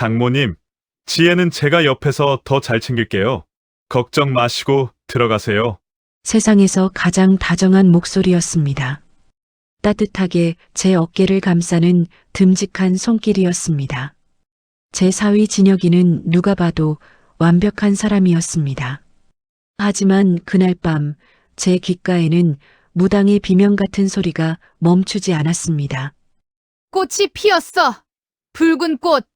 장모님, 지혜는 제가 옆에서 더 잘 챙길게요. 걱정 마시고 들어가세요. 세상에서 가장 다정한 목소리였습니다. 따뜻하게 제 어깨를 감싸는 듬직한 손길이었습니다. 제 사위 진혁이는 누가 봐도 완벽한 사람이었습니다. 하지만 그날 밤 제 귓가에는 무당의 비명 같은 소리가 멈추지 않았습니다. 꽃이 피었어. 붉은 꽃,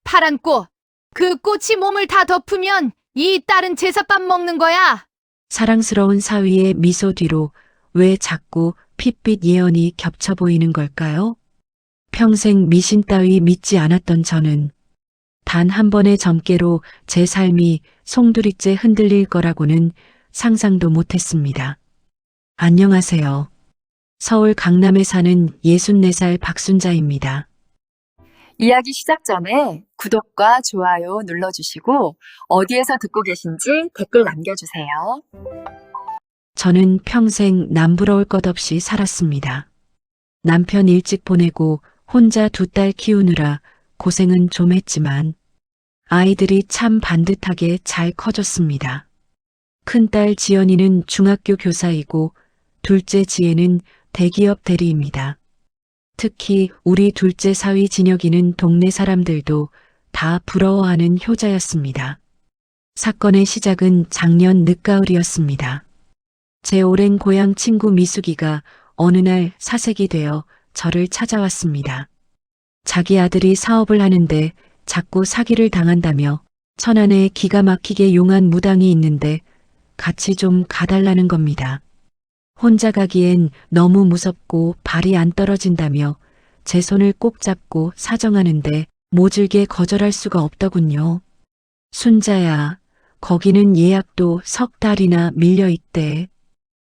파란 꽃. 그 꽃이 몸을 다 덮으면 이 딸은 제사밥 먹는 거야. 사랑스러운 사위의 미소 뒤로 왜 자꾸 핏빛 예언이 겹쳐 보이는 걸까요? 평생 미신 따위 믿지 않았던 저는 단 한 번의 점괘로 제 삶이 송두리째 흔들릴 거라고는 상상도 못했습니다. 안녕하세요. 서울 강남에 사는 64살 박순자입니다. 이야기 시작 전에 구독과 좋아요 눌러주시고 어디에서 듣고 계신지 댓글 남겨주세요. 저는 평생 남부러울 것 없이 살았습니다. 남편 일찍 보내고 혼자 두 딸 키우느라 고생은 좀 했지만 아이들이 참 반듯하게 잘 커졌습니다. 큰딸 지연이는 중학교 교사이고 둘째 지혜는 대기업 대리입니다. 특히 우리 둘째 사위 진혁이는 동네 사람들도 다 부러워하는 효자였습니다. 사건의 시작은 작년 늦가을이었습니다. 제 오랜 고향 친구 미숙이가 어느 날 사색이 되어 저를 찾아왔습니다. 자기 아들이 사업을 하는데 자꾸 사기를 당한다며 천안에 기가 막히게 용한 무당이 있는데 같이 좀 가달라는 겁니다. 혼자 가기엔 너무 무섭고 발이 안 떨어진다며 제 손을 꼭 잡고 사정하는데 모질게 거절할 수가 없더군요. 순자야, 거기는 예약도 석 달이나 밀려 있대.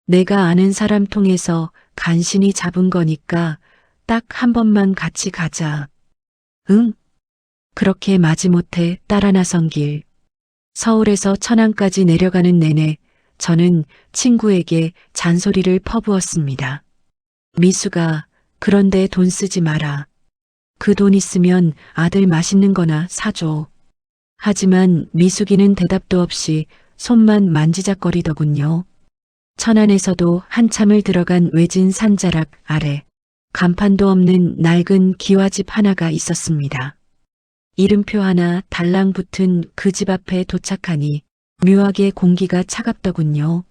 내가 아는 사람 통해서 간신히 잡은 거니까 딱 한 번만 같이 가자. 응? 그렇게 마지못해 따라 나선 길. 서울에서 천안까지 내려가는 내내 저는 친구에게 잔소리를 퍼부었습니다. 미수가, 그런데 돈 쓰지 마라. 그 돈 있으면 아들 맛있는 거나 사줘. 하지만 미숙이는 대답도 없이 손만 만지작거리더군요. 천안에서도 한참을 들어간 외진 산자락 아래 간판도 없는 낡은 기와집 하나가 있었습니다. 이름표 하나 달랑 붙은 그 집 앞에 도착하니 묘하게 공기가 차갑더군요.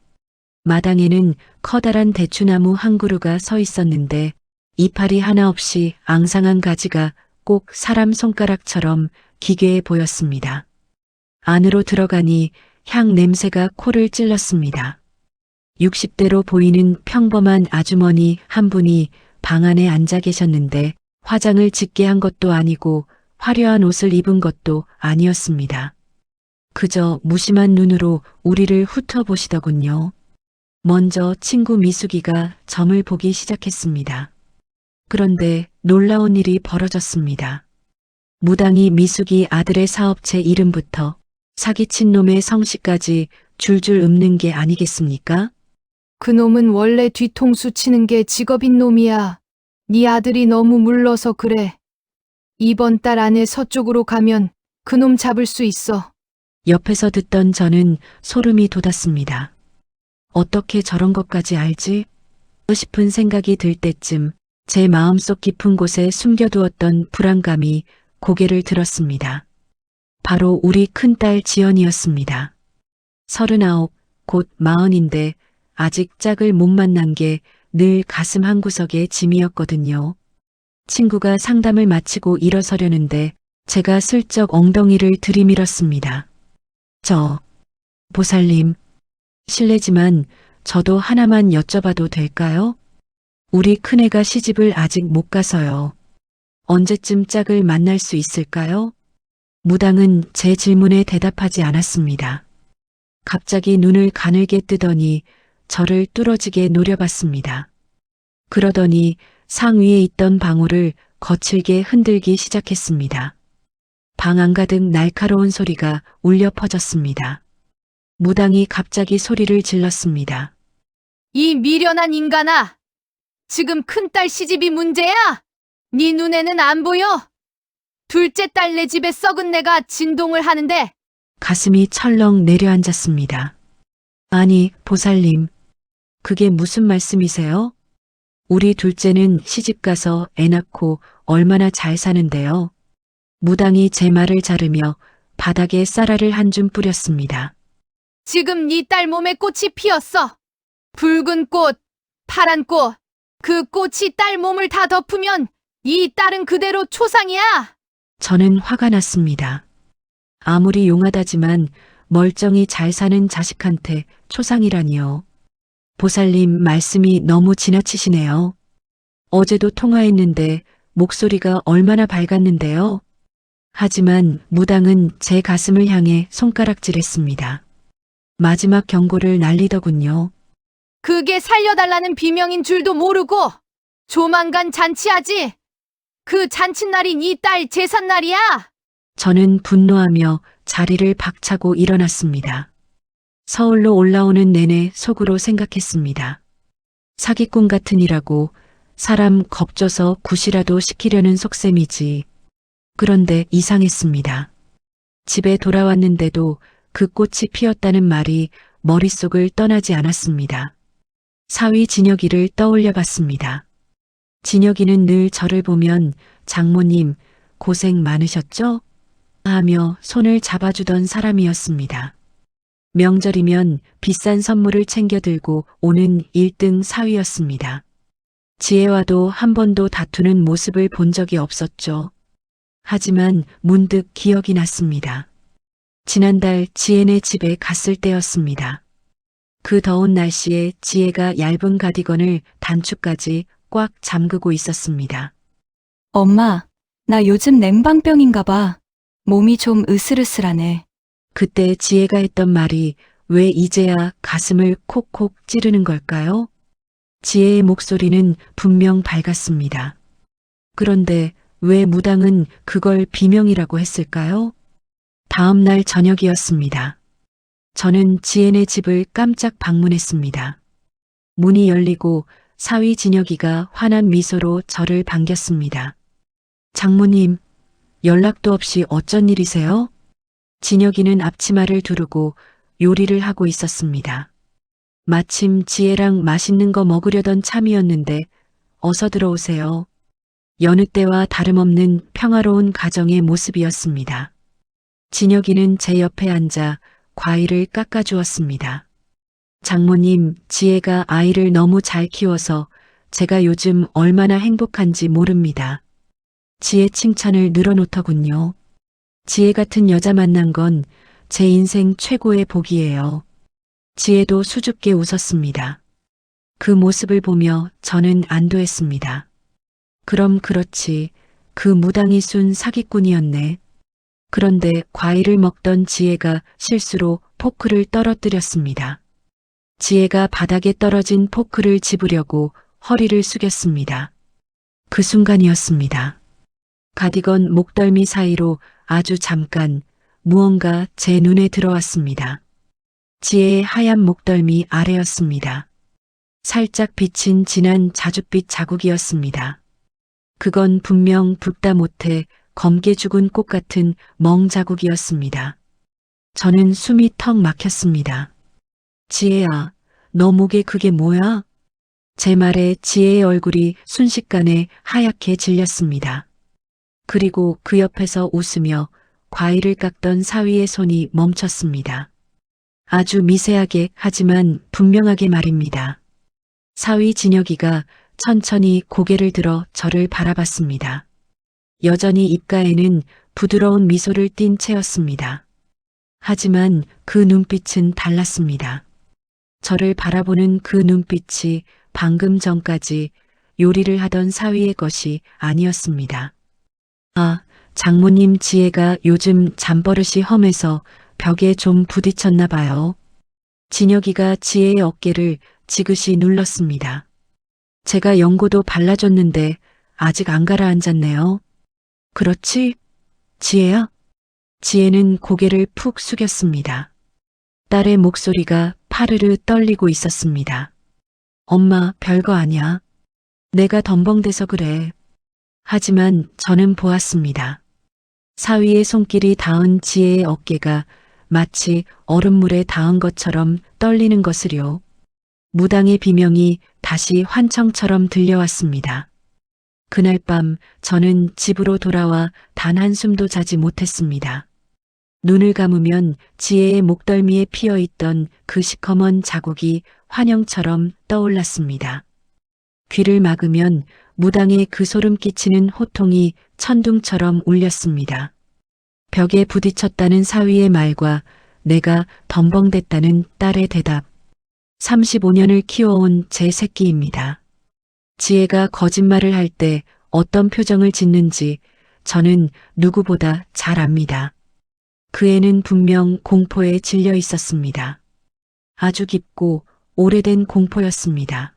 마당에는 커다란 대추나무 한 그루가 서 있었는데 이파리 하나 없이 앙상한 가지가 꼭 사람 손가락처럼 기괴해 보였습니다. 안으로 들어가니 향 냄새가 코를 찔렀습니다. 60대로 보이는 평범한 아주머니 한 분이 방 안에 앉아 계셨는데 화장을 짙게 한 것도 아니고 화려한 옷을 입은 것도 아니었습니다. 그저 무심한 눈으로 우리를 훑어보시더군요. 먼저 친구 미숙이가 점을 보기 시작했습니다. 그런데 놀라운 일이 벌어졌습니다. 무당이 미숙이 아들의 사업체 이름부터 사기친 놈의 성씨까지 줄줄 읊는 게 아니겠습니까? 그놈은 원래 뒤통수 치는 게 직업인 놈이야. 네 아들이 너무 물러서 그래. 이번 달 안에 서쪽으로 가면 그놈 잡을 수 있어. 옆에서 듣던 저는 소름이 돋았습니다. 어떻게 저런 것까지 알지? 싶은 생각이 들 때쯤 제 마음속 깊은 곳에 숨겨두었던 불안감이 고개를 들었습니다. 바로 우리 큰딸 지연이었습니다. 39, 곧 40인데 아직 짝을 못 만난 게 늘 가슴 한구석의 짐이었거든요. 친구가 상담을 마치고 일어서려는데 제가 슬쩍 엉덩이를 들이밀었습니다. 보살님, 실례지만 저도 하나만 여쭤봐도 될까요? 우리 큰애가 시집을 아직 못 가서요. 언제쯤 짝을 만날 수 있을까요? 무당은 제 질문에 대답하지 않았습니다. 갑자기 눈을 가늘게 뜨더니 저를 뚫어지게 노려봤습니다. 그러더니 상 위에 있던 방울을 거칠게 흔들기 시작했습니다. 방 안가득 날카로운 소리가 울려 퍼졌습니다. 무당이 갑자기 소리를 질렀습니다. 이 미련한 인간아! 지금 큰딸 시집이 문제야? 네 눈에는 안 보여? 둘째 딸네 집에 썩은 내가 진동을 하는데 가슴이 철렁 내려앉았습니다. 아니, 보살님, 그게 무슨 말씀이세요? 우리 둘째는 시집가서 애 낳고 얼마나 잘 사는데요. 무당이 제 말을 자르며 바닥에 쌀알을 한 줌 뿌렸습니다. 지금 네 딸 몸에 꽃이 피었어. 붉은 꽃, 파란 꽃, 그 꽃이 딸 몸을 다 덮으면 이 딸은 그대로 초상이야. 저는 화가 났습니다. 아무리 용하다지만 멀쩡히 잘 사는 자식한테 초상이라니요. 보살님 말씀이 너무 지나치시네요. 어제도 통화했는데 목소리가 얼마나 밝았는데요. 하지만 무당은 제 가슴을 향해 손가락질했습니다. 마지막 경고를 날리더군요. 그게 살려달라는 비명인 줄도 모르고 조만간 잔치하지. 그 잔칫날이 네 딸 제삿날이야. 저는 분노하며 자리를 박차고 일어났습니다. 서울로 올라오는 내내 속으로 생각했습니다. 사기꾼 같은 이라고 사람 겁줘서 굿이라도 시키려는 속셈이지. 그런데 이상했습니다. 집에 돌아왔는데도 그 꽃이 피었다는 말이 머릿속을 떠나지 않았습니다. 사위 진혁이를 떠올려 봤습니다. 진혁이는 늘 저를 보면 장모님 고생 많으셨죠? 하며 손을 잡아주던 사람이었습니다. 명절이면 비싼 선물을 챙겨 들고 오는 1등 사위였습니다. 지혜와도 한 번도 다투는 모습을 본 적이 없었죠. 하지만 문득 기억이 났습니다. 지난달 지혜네 집에 갔을 때였습니다. 그 더운 날씨에 지혜가 얇은 가디건을 단추까지 꽉 잠그고 있었습니다. 엄마, 나 요즘 냉방병인가 봐. 몸이 좀 으슬으슬하네. 그때 지혜가 했던 말이 왜 이제야 가슴을 콕콕 찌르는 걸까요? 지혜의 목소리는 분명 밝았습니다. 그런데 왜 무당은 그걸 비명이라고 했을까요? 다음 날 저녁이었습니다. 저는 지혜네 집을 깜짝 방문했습니다. 문이 열리고 사위 진혁이가 환한 미소로 저를 반겼습니다. 장모님, 연락도 없이 어쩐 일이세요? 진혁이는 앞치마를 두르고 요리를 하고 있었습니다. 마침 지혜랑 맛있는 거 먹으려던 참이었는데 어서 들어오세요. 여느 때와 다름없는 평화로운 가정의 모습이었습니다. 진혁이는 제 옆에 앉아 과일을 깎아주었습니다. 장모님, 지혜가 아이를 너무 잘 키워서 제가 요즘 얼마나 행복한지 모릅니다. 지혜 칭찬을 늘어놓더군요. 지혜 같은 여자 만난 건 제 인생 최고의 복이에요. 지혜도 수줍게 웃었습니다. 그 모습을 보며 저는 안도했습니다. 그럼 그렇지, 그 무당이 쏜 사기꾼이었네. 그런데 과일을 먹던 지혜가 실수로 포크를 떨어뜨렸습니다. 지혜가 바닥에 떨어진 포크를 집으려고 허리를 숙였습니다. 그 순간이었습니다. 가디건 목덜미 사이로 아주 잠깐 무언가 제 눈에 들어왔습니다. 지혜의 하얀 목덜미 아래였습니다. 살짝 비친 진한 자줏빛 자국이었습니다. 그건 분명 붓다 못해 검게 죽은 꽃 같은 멍 자국이었습니다. 저는 숨이 턱 막혔습니다. 지혜야, 너 목에 그게 뭐야? 제 말에 지혜의 얼굴이 순식간에 하얗게 질렸습니다. 그리고 그 옆에서 웃으며 과일을 깎던 사위의 손이 멈췄습니다. 아주 미세하게 하지만 분명하게 말입니다. 사위 진혁이가 천천히 고개를 들어 저를 바라봤습니다. 여전히 입가에는 부드러운 미소를 띤 채였습니다. 하지만 그 눈빛은 달랐습니다. 저를 바라보는 그 눈빛이 방금 전까지 요리를 하던 사위의 것이 아니었습니다. 아, 장모님 지혜가 요즘 잠버릇이 험해서 벽에 좀 부딪혔나 봐요. 진혁이가 지혜의 어깨를 지그시 눌렀습니다. 제가 연고도 발라줬는데 아직 안 가라앉았네요. 그렇지? 지혜야? 지혜는 고개를 푹 숙였습니다. 딸의 목소리가 파르르 떨리고 있었습니다. 엄마, 별거 아니야. 내가 덤벙대서 그래. 하지만 저는 보았습니다. 사위의 손길이 닿은 지혜의 어깨가 마치 얼음물에 닿은 것처럼 떨리는 것을요. 무당의 비명이 다시 환청처럼 들려왔습니다. 그날 밤 저는 집으로 돌아와 단 한숨도 자지 못했습니다. 눈을 감으면 지혜의 목덜미에 피어있던 그 시커먼 자국이 환영처럼 떠올랐습니다. 귀를 막으면 무당의 그 소름 끼치는 호통이 천둥처럼 울렸습니다. 벽에 부딪혔다는 사위의 말과 내가 덤벙댔다는 딸의 대답. 35년을 키워온 제 새끼입니다. 지혜가 거짓말을 할 때 어떤 표정을 짓는지 저는 누구보다 잘 압니다. 그 애는 분명 공포에 질려 있었습니다. 아주 깊고 오래된 공포였습니다.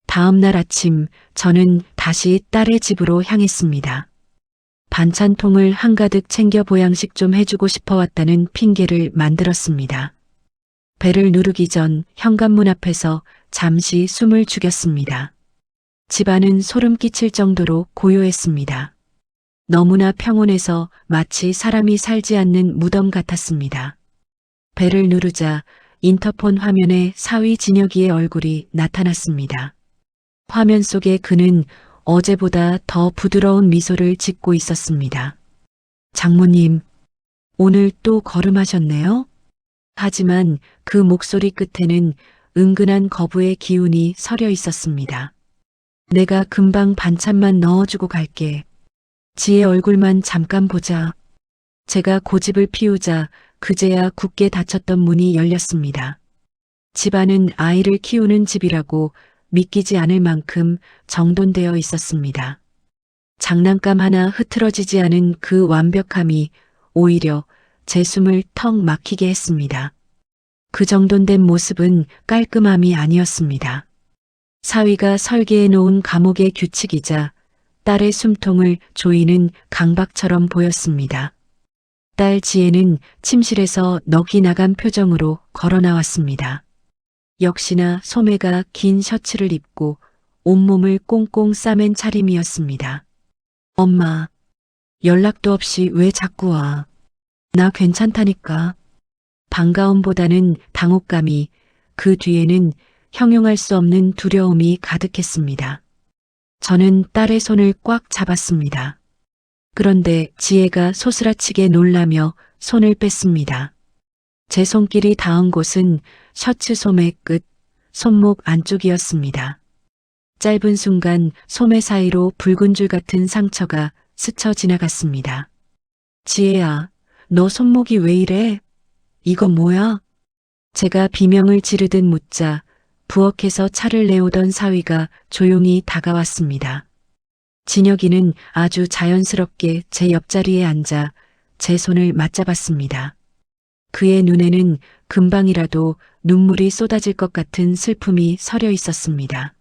다음 날 아침 저는 다시 딸의 집으로 향했습니다. 반찬통을 한가득 챙겨 보양식 좀 해주고 싶어 왔다는 핑계를 만들었습니다. 배를 누르기 전 현관문 앞에서 잠시 숨을 죽였습니다. 집안은 소름 끼칠 정도로 고요했습니다. 너무나 평온해서 마치 사람이 살지 않는 무덤 같았습니다. 배를 누르자 인터폰 화면에 사위 진혁이의 얼굴이 나타났습니다. 화면 속에 그는 어제보다 더 부드러운 미소를 짓고 있었습니다. 장모님, 오늘 또 걸음하셨네요? 하지만 그 목소리 끝에는 은근한 거부의 기운이 서려 있었습니다. 내가 금방 반찬만 넣어주고 갈게. 지혜 얼굴만 잠깐 보자. 제가 고집을 피우자 그제야 굳게 닫혔던 문이 열렸습니다. 집안은 아이를 키우는 집이라고 믿기지 않을 만큼 정돈되어 있었습니다. 장난감 하나 흐트러지지 않은 그 완벽함이 오히려 제 숨을 턱 막히게 했습니다. 그 정돈된 모습은 깔끔함이 아니었습니다. 사위가 설계해 놓은 감옥의 규칙이자 딸의 숨통을 조이는 강박처럼 보였습니다. 딸 지혜는 침실에서 넋이 나간 표정으로 걸어 나왔습니다. 역시나 소매가 긴 셔츠를 입고 온몸을 꽁꽁 싸맨 차림이었습니다. 엄마, 연락도 없이 왜 자꾸 와? 나 괜찮다니까. 반가움보다는 당혹감이, 그 뒤에는 형용할 수 없는 두려움이 가득했습니다. 저는 딸의 손을 꽉 잡았습니다. 그런데 지혜가 소스라치게 놀라며 손을 뺐습니다. 제 손길이 닿은 곳은 셔츠 소매 끝, 손목 안쪽이었습니다. 짧은 순간 소매 사이로 붉은 줄 같은 상처가 스쳐 지나갔습니다. 지혜야, 너 손목이 왜 이래? 이건 뭐야? 제가 비명을 지르듯 묻자 부엌에서 차를 내오던 사위가 조용히 다가왔습니다. 진혁이는 아주 자연스럽게 제 옆자리에 앉아 제 손을 맞잡았습니다. 그의 눈에는 금방이라도 눈물이 쏟아질 것 같은 슬픔이 서려 있었습니다.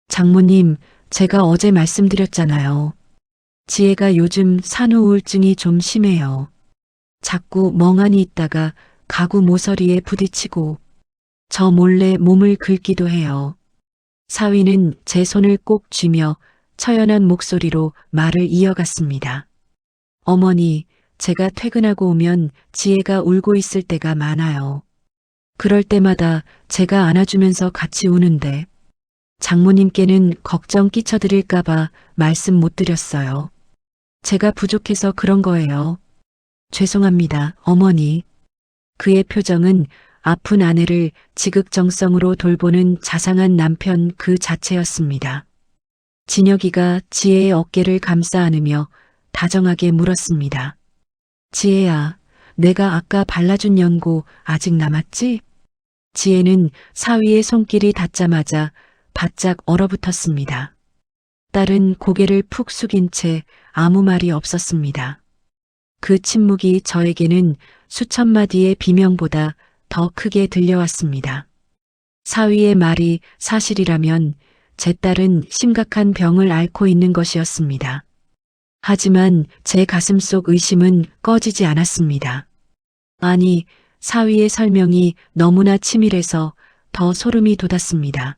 장모님, 제가 어제 말씀드렸잖아요. 지혜가 요즘 산후 우울증이 좀 심해요. 자꾸 멍하니 있다가 가구 모서리에 부딪히고 저 몰래 몸을 긁기도 해요. 사위는 제 손을 꼭 쥐며 처연한 목소리로 말을 이어갔습니다. 어머니, 제가 퇴근하고 오면 지혜가 울고 있을 때가 많아요. 그럴 때마다 제가 안아주면서 같이 우는데 장모님께는 걱정 끼쳐드릴까봐 말씀 못 드렸어요. 제가 부족해서 그런 거예요. 죄송합니다, 어머니. 그의 표정은 아픈 아내를 지극정성으로 돌보는 자상한 남편 그 자체였습니다. 진혁이가 지혜의 어깨를 감싸 안으며 다정하게 물었습니다. 지혜야, 내가 아까 발라준 연고 아직 남았지? 지혜는 사위의 손길이 닿자마자 바짝 얼어붙었습니다. 딸은 고개를 푹 숙인 채 아무 말이 없었습니다. 그 침묵이 저에게는 수천 마디의 비명보다 더 크게 들려왔습니다. 사위의 말이 사실이라면 제 딸은 심각한 병을 앓고 있는 것이었습니다. 하지만 제 가슴속 의심은 꺼지지 않았습니다. 아니, 사위의 설명이 너무나 치밀해서 더 소름이 돋았습니다.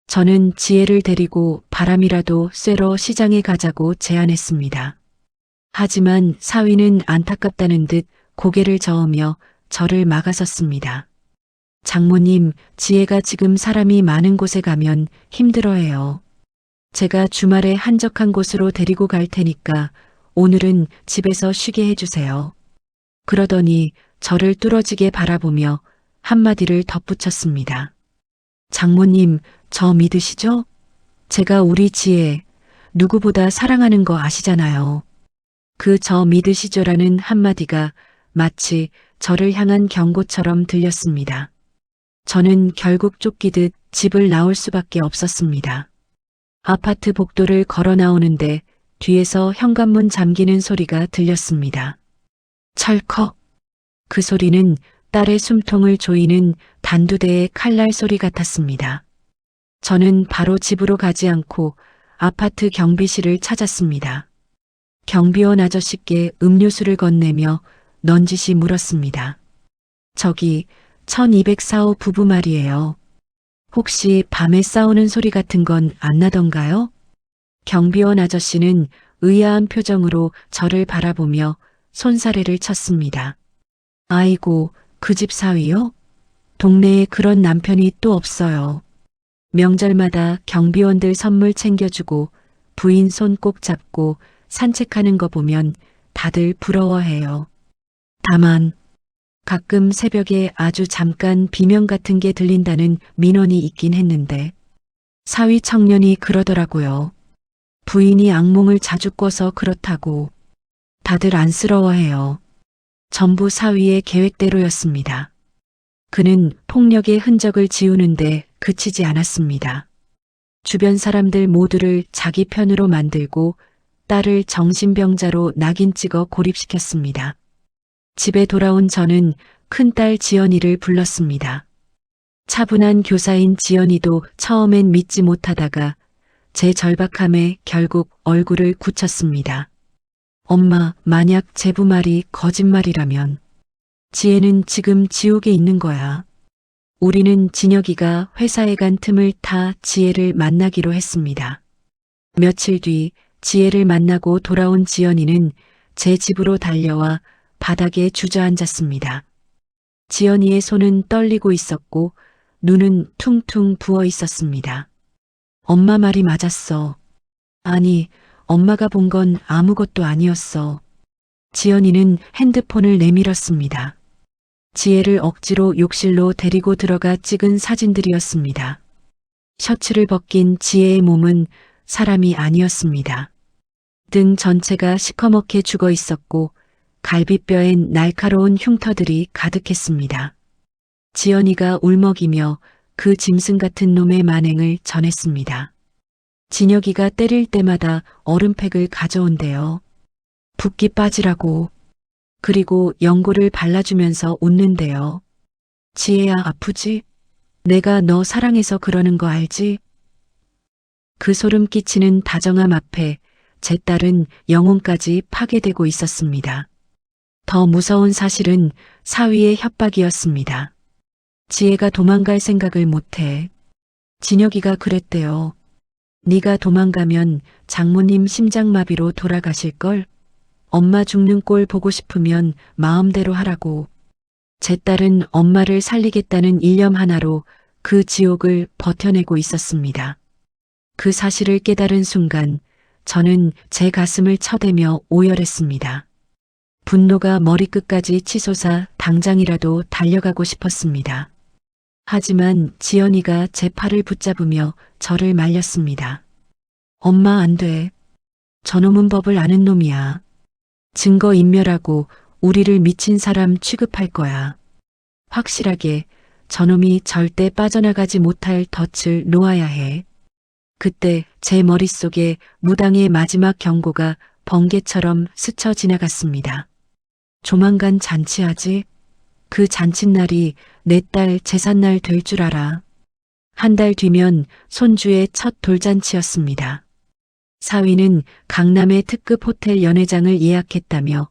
저는 지혜를 데리고 바람이라도 쐬러 시장에 가자고 제안했습니다. 하지만 사위는 안타깝다는 듯 고개를 저으며 저를 막아섰습니다. 장모님, 지혜가 지금 사람이 많은 곳에 가면 힘들어해요. 제가 주말에 한적한 곳으로 데리고 갈 테니까 오늘은 집에서 쉬게 해주세요. 그러더니 저를 뚫어지게 바라보며 한마디를 덧붙였습니다. 장모님, 저 믿으시죠? 제가 우리 지혜, 누구보다 사랑하는 거 아시잖아요. 그 저 믿으시죠라는 한마디가 마치 저를 향한 경고처럼 들렸습니다. 저는 결국 쫓기듯 집을 나올 수밖에 없었습니다. 아파트 복도를 걸어 나오는데 뒤에서 현관문 잠기는 소리가 들렸습니다. 철컥. 그 소리는 딸의 숨통을 조이는 단두대의 칼날 소리 같았습니다. 저는 바로 집으로 가지 않고 아파트 경비실을 찾았습니다. 경비원 아저씨께 음료수를 건네며 넌지시 물었습니다. 저기 1204호 부부 말이에요. 혹시 밤에 싸우는 소리 같은 건 안 나던가요? 경비원 아저씨는 의아한 표정으로 저를 바라보며 손사래를 쳤습니다. 아이고, 그 집 사위요? 동네에 그런 남편이 또 없어요. 명절마다 경비원들 선물 챙겨주고 부인 손 꼭 잡고 산책하는 거 보면 다들 부러워해요. 다만 가끔 새벽에 아주 잠깐 비명 같은 게 들린다는 민원이 있긴 했는데 사위 청년이 그러더라고요. 부인이 악몽을 자주 꿔서 그렇다고. 다들 안쓰러워해요. 전부 사위의 계획대로였습니다. 그는 폭력의 흔적을 지우는데 그치지 않았습니다. 주변 사람들 모두를 자기 편으로 만들고 딸을 정신병자로 낙인 찍어 고립시켰습니다. 집에 돌아온 저는 큰딸 지연이를 불렀습니다. 차분한 교사인 지연이도 처음엔 믿지 못하다가 제 절박함에 결국 얼굴을 굳혔습니다. 엄마, 만약 제부 말이 거짓말이라면 지혜는 지금 지옥에 있는 거야. 우리는 진혁이가 회사에 간 틈을 타 지혜를 만나기로 했습니다. 며칠 뒤 지혜를 만나고 돌아온 지연이는 제 집으로 달려와 바닥에 주저앉았습니다. 지연이의 손은 떨리고 있었고 눈은 퉁퉁 부어 있었습니다. 엄마 말이 맞았어. 아니, 엄마가 본 건 아무것도 아니었어. 지연이는 핸드폰을 내밀었습니다. 지혜를 억지로 욕실로 데리고 들어가 찍은 사진들이었습니다. 셔츠를 벗긴 지혜의 몸은 사람이 아니었습니다. 등 전체가 시커멓게 죽어 있었고 갈비뼈엔 날카로운 흉터들이 가득했습니다. 지연이가 울먹이며 그 짐승 같은 놈의 만행을 전했습니다. 진혁이가 때릴 때마다 얼음팩을 가져온대요. 붓기 빠지라고. 그리고 연고를 발라주면서 웃는데요. 지혜야, 아프지? 내가 너 사랑해서 그러는 거 알지? 그 소름 끼치는 다정함 앞에 제 딸은 영혼까지 파괴되고 있었습니다. 더 무서운 사실은 사위의 협박이었습니다. 지혜가 도망갈 생각을 못해. 진혁이가 그랬대요. 네가 도망가면 장모님 심장마비로 돌아가실걸? 엄마 죽는 꼴 보고 싶으면 마음대로 하라고. 제 딸은 엄마를 살리겠다는 일념 하나로 그 지옥을 버텨내고 있었습니다. 그 사실을 깨달은 순간 저는 제 가슴을 쳐대며 오열했습니다. 분노가 머리끝까지 치솟아 당장이라도 달려가고 싶었습니다. 하지만 지연이가 제 팔을 붙잡으며 저를 말렸습니다. 엄마, 안 돼. 저놈은 법을 아는 놈이야. 증거 인멸하고 우리를 미친 사람 취급할 거야. 확실하게 저놈이 절대 빠져나가지 못할 덫을 놓아야 해. 그때 제 머릿속에 무당의 마지막 경고가 번개처럼 스쳐 지나갔습니다. 조만간 잔치하지? 그 잔칫날이 내 딸 제삿날 될 줄 알아. 한 달 뒤면 손주의 첫 돌잔치였습니다. 사위는 강남의 특급 호텔 연회장을 예약했다며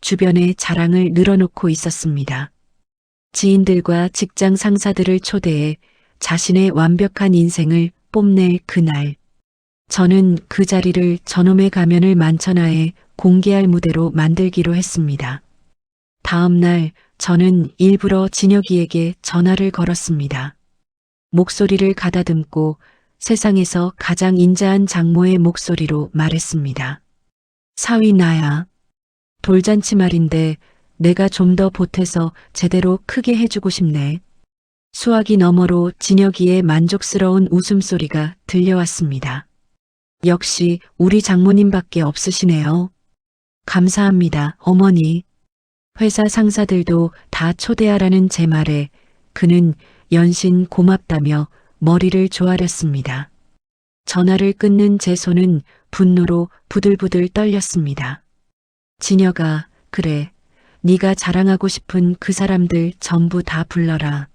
주변에 자랑을 늘어놓고 있었습니다. 지인들과 직장 상사들을 초대해 자신의 완벽한 인생을 뽐낼 그날. 저는 그 자리를 저놈의 가면을 만천하에 공개할 무대로 만들기로 했습니다. 다음 날 저는 일부러 진혁이에게 전화를 걸었습니다. 목소리를 가다듬고 세상에서 가장 인자한 장모의 목소리로 말했습니다. 사위 나야. 돌잔치 말인데 내가 좀 더 보태서 제대로 크게 해주고 싶네. 수화기 너머로 진혁이의 만족스러운 웃음소리가 들려왔습니다. 역시 우리 장모님밖에 없으시네요. 감사합니다, 어머니. 회사 상사들도 다 초대하라는 제 말에 그는 연신 고맙다며 머리를 조아렸습니다. 전화를 끊는 제 손은 분노로 부들부들 떨렸습니다. 진혁아, 그래. 네가 자랑하고 싶은 그 사람들 전부 다 불러라.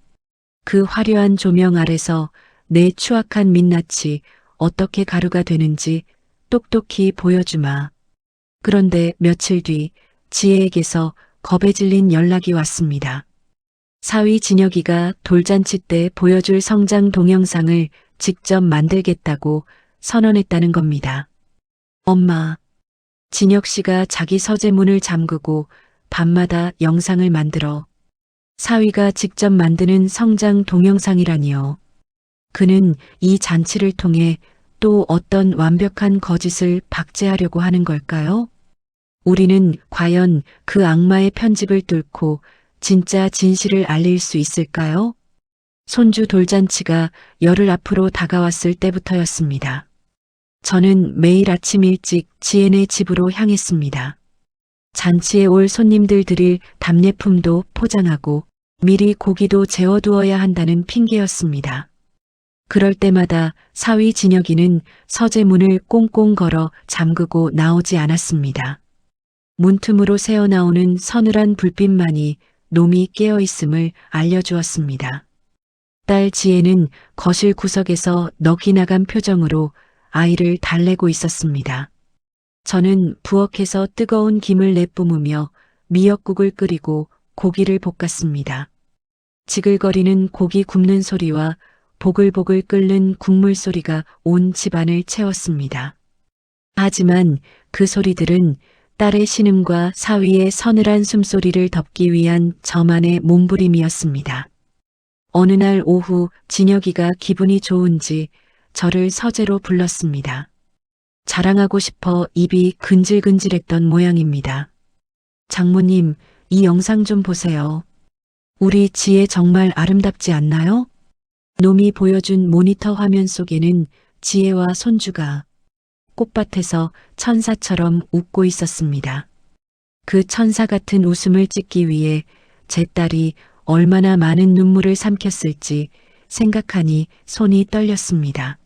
그 화려한 조명 아래서 내 추악한 민낯이 어떻게 가루가 되는지 똑똑히 보여주마. 그런데 며칠 뒤 지혜에게서 겁에 질린 연락이 왔습니다. 사위 진혁이가 돌잔치 때 보여줄 성장 동영상을 직접 만들겠다고 선언했다는 겁니다. 엄마, 진혁 씨가 자기 서재문을 잠그고 밤마다 영상을 만들어 사위가 직접 만드는 성장 동영상이라니요. 그는 이 잔치를 통해 또 어떤 완벽한 거짓을 박제하려고 하는 걸까요? 우리는 과연 그 악마의 편집을 뚫고 진짜 진실을 알릴 수 있을까요? 손주 돌잔치가 열흘 앞으로 다가왔을 때부터였습니다. 저는 매일 아침 일찍 지혜네 집으로 향했습니다. 잔치에 올 손님들 드릴 답례품도 포장하고 미리 고기도 재워두어야 한다는 핑계였습니다. 그럴 때마다 사위 진혁이는 서재문을 꽁꽁 걸어 잠그고 나오지 않았습니다. 문틈으로 새어나오는 서늘한 불빛만이 놈이 깨어있음을 알려주었습니다. 딸 지혜는 거실 구석에서 넋이 나간 표정으로 아이를 달래고 있었습니다. 저는 부엌에서 뜨거운 김을 내뿜으며 미역국을 끓이고 고기를 볶았습니다. 지글거리는 고기 굽는 소리와 보글보글 끓는 국물 소리가 온 집안을 채웠습니다. 하지만 그 소리들은 딸의 신음과 사위의 서늘한 숨소리를 덮기 위한 저만의 몸부림이었습니다. 어느 날 오후 진혁이가 기분이 좋은지 저를 서재로 불렀습니다. 자랑하고 싶어 입이 근질근질했던 모양입니다. 장모님, 이 영상 좀 보세요. 우리 지혜 정말 아름답지 않나요? 놈이 보여준 모니터 화면 속에는 지혜와 손주가 꽃밭에서 천사처럼 웃고 있었습니다. 그 천사 같은 웃음을 찍기 위해 제 딸이 얼마나 많은 눈물을 삼켰을지 생각하니 손이 떨렸습니다.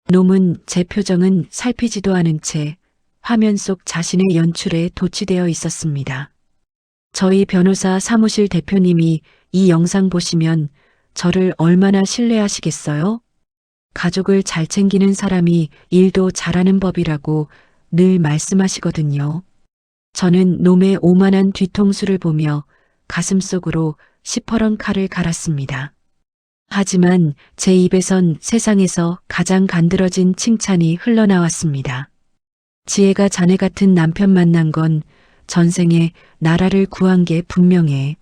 놈은 제 표정은 살피지도 않은 채 화면 속 자신의 연출에 도취되어 있었습니다. 저희 변호사 사무실 대표님이 이 영상 보시면 저를 얼마나 신뢰하시겠어요? 가족을 잘 챙기는 사람이 일도 잘하는 법이라고 늘 말씀하시거든요. 저는 놈의 오만한 뒤통수를 보며 가슴속으로 시퍼런 칼을 갈았습니다. 하지만 제 입에선 세상에서 가장 간드러진 칭찬이 흘러나왔습니다. 지혜가 자네 같은 남편 만난 건 전생에 나라를 구한 게 분명해.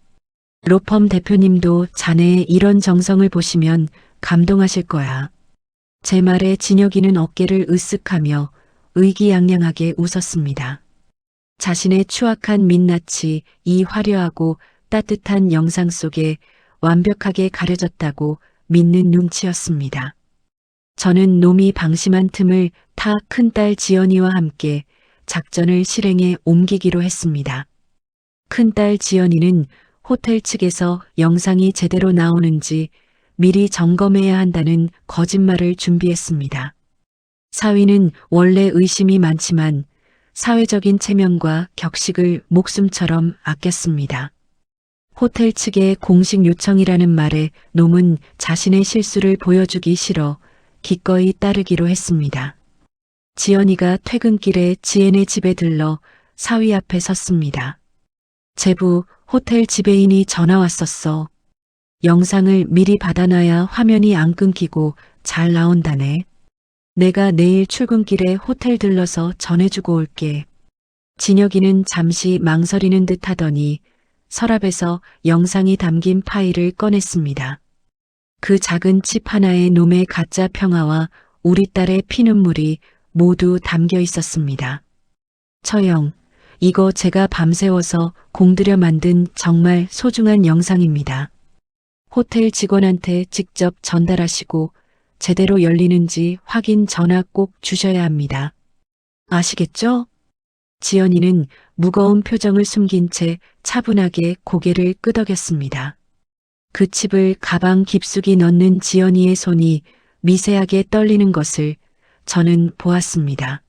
로펌 대표님도 자네의 이런 정성을 보시면 감동하실 거야. 제 말에 진혁이는 어깨를 으쓱하며 의기양양하게 웃었습니다. 자신의 추악한 민낯이 이 화려하고 따뜻한 영상 속에 완벽하게 가려졌다고 믿는 눈치였습니다. 저는 놈이 방심한 틈을 타 큰딸 지연이와 함께 작전을 실행에 옮기기로 했습니다. 큰딸 지연이는 호텔 측에서 영상이 제대로 나오는지 미리 점검해야 한다는 거짓말을 준비했습니다. 사위는 원래 의심이 많지만 사회적인 체면과 격식을 목숨처럼 아꼈습니다. 호텔 측의 공식 요청이라는 말에 놈은 자신의 실수를 보여주기 싫어 기꺼이 따르기로 했습니다. 지연이가 퇴근길에 지혜네 집에 들러 사위 앞에 섰습니다. 제부, 호텔 지배인이 전화 왔었어. 영상을 미리 받아놔야 화면이 안 끊기고 잘 나온다네. 내가 내일 출근길에 호텔 들러서 전해주고 올게. 진혁이는 잠시 망설이는 듯 하더니 서랍에서 영상이 담긴 파일을 꺼냈습니다. 그 작은 칩 하나에 놈의 가짜 평화와 우리 딸의 피눈물이 모두 담겨 있었습니다. 처형, 이거 제가 밤새워서 공들여 만든 정말 소중한 영상입니다. 호텔 직원한테 직접 전달하시고 제대로 열리는지 확인 전화 꼭 주셔야 합니다. 아시겠죠? 지연이는 무거운 표정을 숨긴 채 차분하게 고개를 끄덕였습니다. 그 칩을 가방 깊숙이 넣는 지연이의 손이 미세하게 떨리는 것을 저는 보았습니다.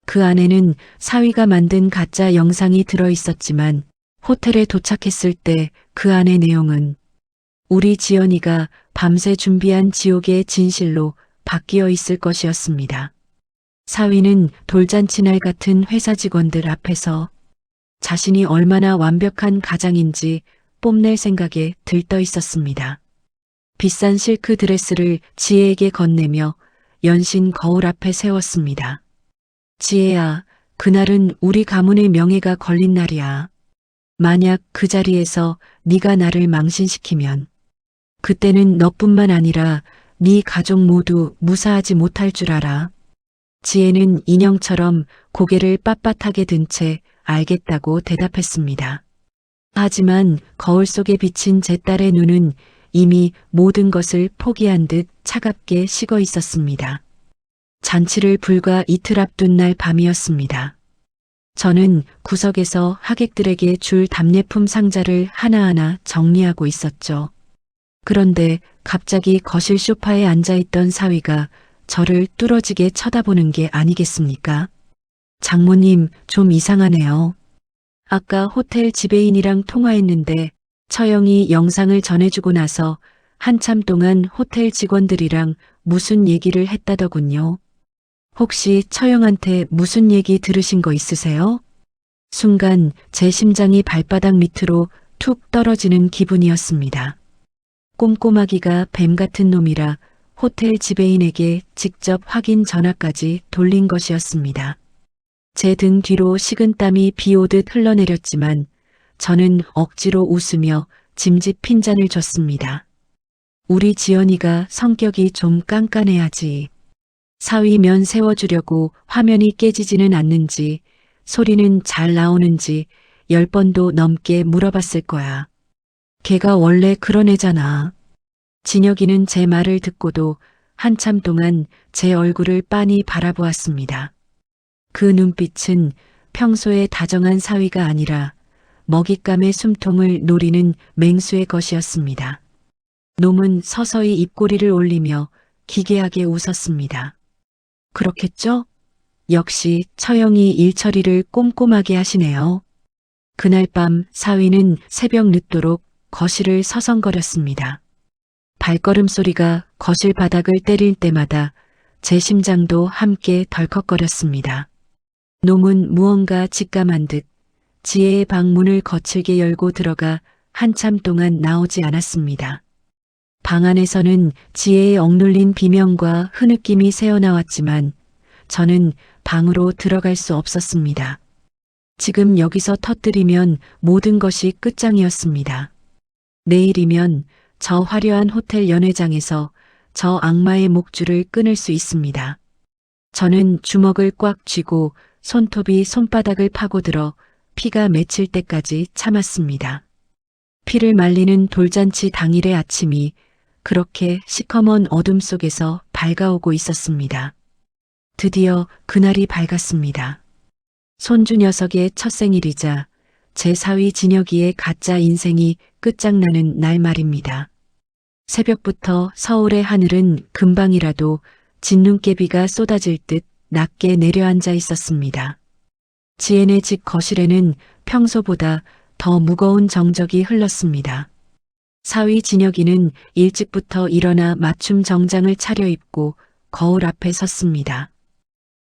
그 안에는 사위가 만든 가짜 영상이 들어 있었지만 호텔에 도착했을 때 그 안의 내용은 우리 지연이가 밤새 준비한 지옥의 진실로 바뀌어 있을 것이었습니다. 사위는 돌잔치날 같은 회사 직원들 앞에서 자신이 얼마나 완벽한 가장인지 뽐낼 생각에 들떠 있었습니다. 비싼 실크 드레스를 지혜에게 건네며 연신 거울 앞에 세웠습니다. 지혜야, 그날은 우리 가문의 명예가 걸린 날이야. 만약 그 자리에서 네가 나를 망신시키면 그때는 너뿐만 아니라 네 가족 모두 무사하지 못할 줄 알아. 지혜는 인형처럼 고개를 빳빳하게 든 채 알겠다고 대답했습니다. 하지만 거울 속에 비친 제 딸의 눈은 이미 모든 것을 포기한 듯 차갑게 식어 있었습니다. 잔치를 불과 이틀 앞둔 날 밤이었습니다. 저는 구석에서 하객들에게 줄 답례품 상자를 하나하나 정리하고 있었죠. 그런데 갑자기 거실 소파에 앉아있던 사위가 저를 뚫어지게 쳐다보는 게 아니겠습니까? 장모님, 좀 이상하네요. 아까 호텔 지배인이랑 통화했는데 처형이 영상을 전해주고 나서 한참 동안 호텔 직원들이랑 무슨 얘기를 했다더군요. 혹시 처형한테 무슨 얘기 들으신 거 있으세요? 순간 제 심장이 발바닥 밑으로 툭 떨어지는 기분이었습니다. 꼼꼼하기가 뱀 같은 놈이라 호텔 지배인에게 직접 확인 전화까지 돌린 것이었습니다. 제 등 뒤로 식은땀이 비 오듯 흘러내렸지만 저는 억지로 웃으며 짐짓 핀잔을 줬습니다. 우리 지연이가 성격이 좀 깐깐해야지. 사위 면 세워주려고 화면이 깨지지는 않는지 소리는 잘 나오는지 10번도 넘게 물어봤을 거야. 걔가 원래 그런 애잖아. 진혁이는 제 말을 듣고도 한참 동안 제 얼굴을 빤히 바라보았습니다. 그 눈빛은 평소에 다정한 사위가 아니라 먹잇감의 숨통을 노리는 맹수의 것이었습니다. 놈은 서서히 입꼬리를 올리며 기괴하게 웃었습니다. 그렇겠죠? 역시 처형이 일처리를 꼼꼼하게 하시네요. 그날 밤 사위는 새벽 늦도록 거실을 서성거렸습니다. 발걸음 소리가 거실 바닥을 때릴 때마다 제 심장도 함께 덜컥거렸습니다. 놈은 무언가 직감한 듯 지혜의 방 문을 거칠게 열고 들어가 한참 동안 나오지 않았습니다. 방 안에서는 지혜의 억눌린 비명과 흐느낌이 새어나왔지만 저는 방으로 들어갈 수 없었습니다. 지금 여기서 터뜨리면 모든 것이 끝장이었습니다. 내일이면 저 화려한 호텔 연회장에서 저 악마의 목줄을 끊을 수 있습니다. 저는 주먹을 꽉 쥐고 손톱이 손바닥을 파고들어 피가 맺힐 때까지 참았습니다. 피를 말리는 돌잔치 당일의 아침이 그렇게 시커먼 어둠 속에서 밝아오고 있었습니다. 드디어 그날이 밝았습니다. 손주 녀석의 첫 생일이자 제 사위 진혁이의 가짜 인생이 끝장나는 날 말입니다. 새벽부터 서울의 하늘은 금방이라도 진눈깨비가 쏟아질 듯 낮게 내려앉아 있었습니다. 지혜네 집 거실에는 평소보다 더 무거운 정적이 흘렀습니다. 사위 진혁이는 일찍부터 일어나 맞춤 정장을 차려입고 거울 앞에 섰습니다.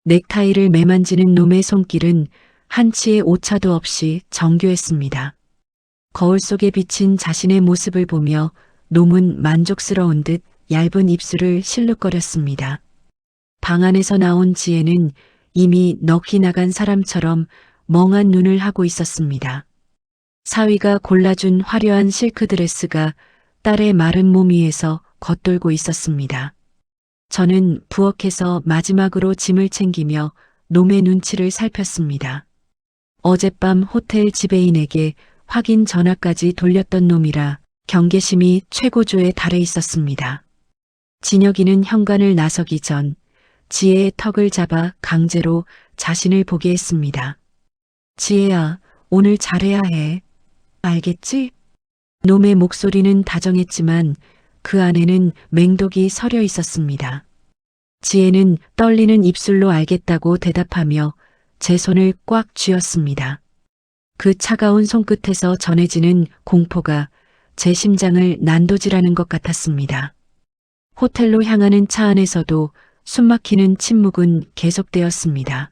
넥타이를 매만지는 놈의 손길은 한치의 오차도 없이 정교했습니다. 거울 속에 비친 자신의 모습을 보며 놈은 만족스러운 듯 얇은 입술을 실룩거렸습니다. 방 안에서 나온 지혜는 이미 넋이 나간 사람처럼 멍한 눈을 하고 있었습니다. 사위가 골라준 화려한 실크 드레스가 딸의 마른 몸 위에서 겉돌고 있었습니다. 저는 부엌에서 마지막으로 짐을 챙기며 놈의 눈치를 살폈습니다. 어젯밤 호텔 지배인에게 확인 전화까지 돌렸던 놈이라 경계심이 최고조에 달해 있었습니다. 진혁이는 현관을 나서기 전 지혜의 턱을 잡아 강제로 자신을 보게 했습니다. 지혜야, 오늘 잘해야 해. 알겠지? 놈의 목소리는 다정했지만 그 안에는 맹독이 서려 있었습니다. 지혜는 떨리는 입술로 알겠다고 대답하며 제 손을 꽉 쥐었습니다. 그 차가운 손끝에서 전해지는 공포가 제 심장을 난도질하는 것 같았습니다. 호텔로 향하는 차 안에서도 숨막히는 침묵은 계속되었습니다.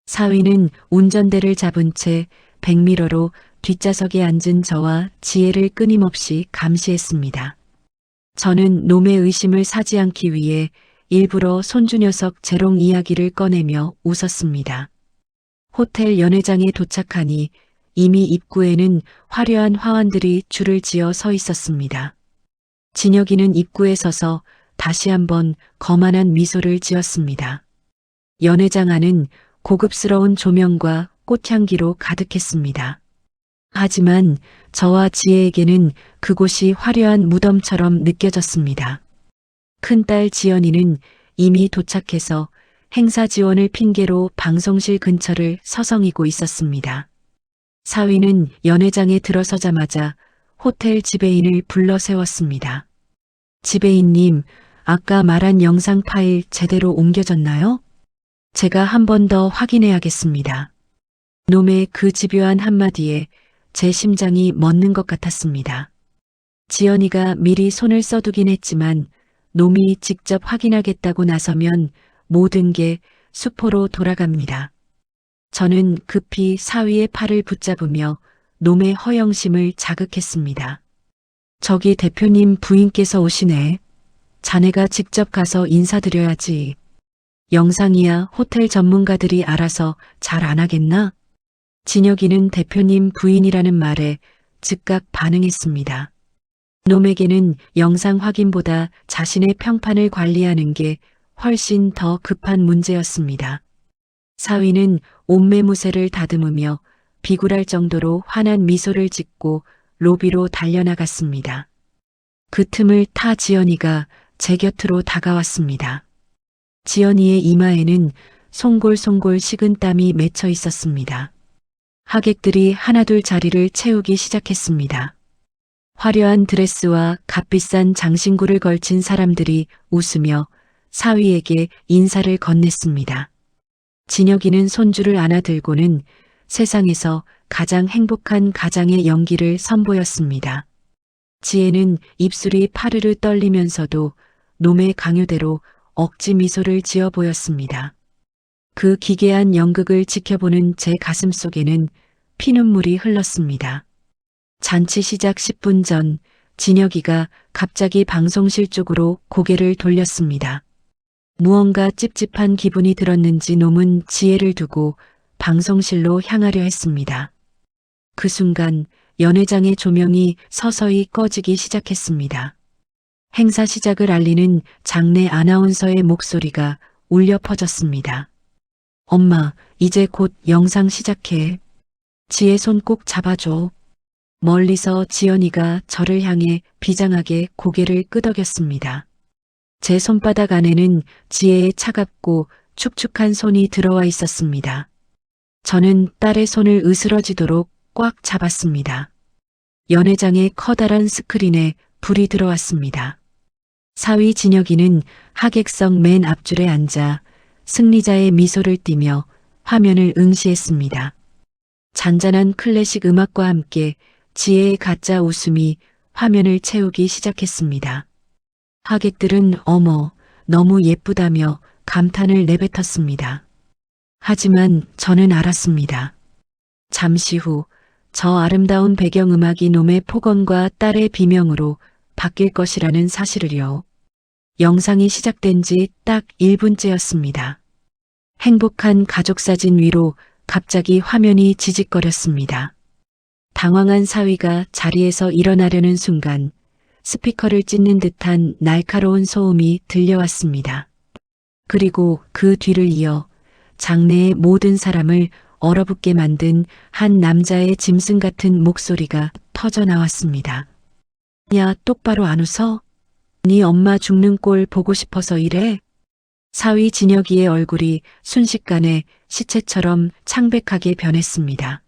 사위는 운전대를 잡은 채 백미러로 뒷좌석에 앉은 저와 지혜를 끊임없이 감시했습니다. 저는 놈의 의심을 사지 않기 위해 일부러 손주 녀석 재롱 이야기를 꺼내며 웃었습니다. 호텔 연회장에 도착하니 이미 입구에는 화려한 화환들이 줄을 지어 서 있었습니다. 진혁이는 입구에 서서 다시 한번 거만한 미소를 지었습니다. 연회장 안은 고급스러운 조명과 꽃향기로 가득했습니다. 하지만 저와 지혜에게는 그곳이 화려한 무덤처럼 느껴졌습니다. 큰딸 지연이는 이미 도착해서 행사 지원을 핑계로 방송실 근처를 서성이고 있었습니다. 사위는 연회장에 들어서자마자 호텔 지배인을 불러 세웠습니다. 지배인님, 아까 말한 영상 파일 제대로 옮겨졌나요? 제가 한 번 더 확인해야겠습니다. 놈의 그 집요한 한마디에 제 심장이 멎는 것 같았습니다. 지연이가 미리 손을 써두긴 했지만 놈이 직접 확인하겠다고 나서면 모든 게 수포로 돌아갑니다. 저는 급히 사위의 팔을 붙잡으며 놈의 허영심을 자극했습니다. 저기 대표님 부인께서 오시네. 자네가 직접 가서 인사드려야지. 영상이야 호텔 전문가들이 알아서 잘 안 하겠나? 진혁이는 대표님 부인이라는 말에 즉각 반응했습니다. 놈에게는 영상 확인보다 자신의 평판을 관리하는 게 훨씬 더 급한 문제였습니다. 사위는 옷매무새를 다듬으며 비굴할 정도로 환한 미소를 짓고 로비로 달려나갔습니다. 그 틈을 타 지연이가 제 곁으로 다가왔습니다. 지연이의 이마에는 송골송골 식은 땀이 맺혀 있었습니다. 하객들이 하나둘 자리를 채우기 시작했습니다. 화려한 드레스와 값비싼 장신구를 걸친 사람들이 웃으며 사위에게 인사를 건넸습니다. 진혁이는 손주를 안아들고는 세상에서 가장 행복한 가장의 연기를 선보였습니다. 지혜는 입술이 파르르 떨리면서도 놈의 강요대로 억지 미소를 지어 보였습니다. 그 기괴한 연극을 지켜보는 제 가슴 속에는 피눈물이 흘렀습니다. 잔치 시작 10분 전 진혁이가 갑자기 방송실 쪽으로 고개를 돌렸습니다. 무언가 찝찝한 기분이 들었는지 놈은 지혜를 두고 방송실로 향하려 했습니다. 그 순간 연회장의 조명이 서서히 꺼지기 시작했습니다. 행사 시작을 알리는 장내 아나운서의 목소리가 울려 퍼졌습니다. 엄마, 이제 곧 영상 시작해. 지혜 손 꼭 잡아줘. 멀리서 지연이가 저를 향해 비장하게 고개를 끄덕였습니다. 제 손바닥 안에는 지혜의 차갑고 축축한 손이 들어와 있었습니다. 저는 딸의 손을 으스러지도록 꽉 잡았습니다. 연회장의 커다란 스크린에 불이 들어왔습니다. 사위 진혁이는 하객석 맨 앞줄에 앉아 승리자의 미소를 띠며 화면을 응시했습니다. 잔잔한 클래식 음악과 함께 지혜의 가짜 웃음이 화면을 채우기 시작했습니다. 하객들은 어머, 너무 예쁘다며 감탄을 내뱉었습니다. 하지만 저는 알았습니다. 잠시 후 저 아름다운 배경음악이 놈의 폭언과 딸의 비명으로 바뀔 것이라는 사실을요. 영상이 시작된 지 딱 1분째였습니다. 행복한 가족사진 위로 갑자기 화면이 지직거렸습니다. 당황한 사위가 자리에서 일어나려는 순간 스피커를 찢는 듯한 날카로운 소음이 들려왔습니다. 그리고 그 뒤를 이어 장내의 모든 사람을 얼어붙게 만든 한 남자의 짐승 같은 목소리가 터져 나왔습니다. 야, 똑바로 안 웃어? 네 엄마 죽는 꼴 보고 싶어서 이래? 사위 진혁이의 얼굴이 순식간에 시체처럼 창백하게 변했습니다.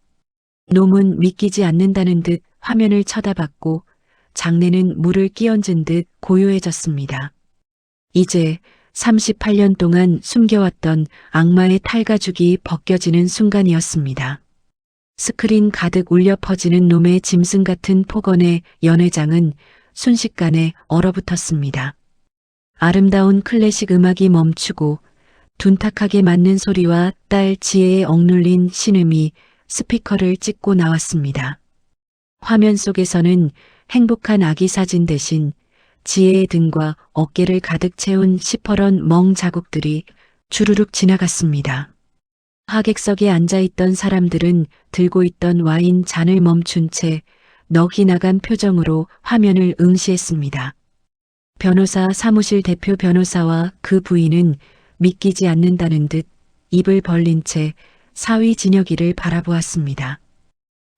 놈은 믿기지 않는다는 듯 화면을 쳐다봤고 장내는 물을 끼얹은 듯 고요해졌습니다. 이제 38년 동안 숨겨왔던 악마의 탈가죽이 벗겨지는 순간이었습니다. 스크린 가득 울려 퍼지는 놈의 짐승 같은 폭언에 연회장은 순식간에 얼어붙었습니다. 아름다운 클래식 음악이 멈추고 둔탁하게 맞는 소리와 딸 지혜에 억눌린 신음이 스피커를 찍고 나왔습니다. 화면 속에서는 행복한 아기 사진 대신 지혜의 등과 어깨를 가득 채운 시퍼런 멍 자국들이 주르륵 지나갔습니다. 하객석에 앉아있던 사람들은 들고 있던 와인 잔을 멈춘 채 넋이 나간 표정으로 화면을 응시했습니다. 변호사 사무실 대표 변호사와 그 부인은 믿기지 않는다는 듯 입을 벌린 채 사위 진혁이를 바라보았습니다.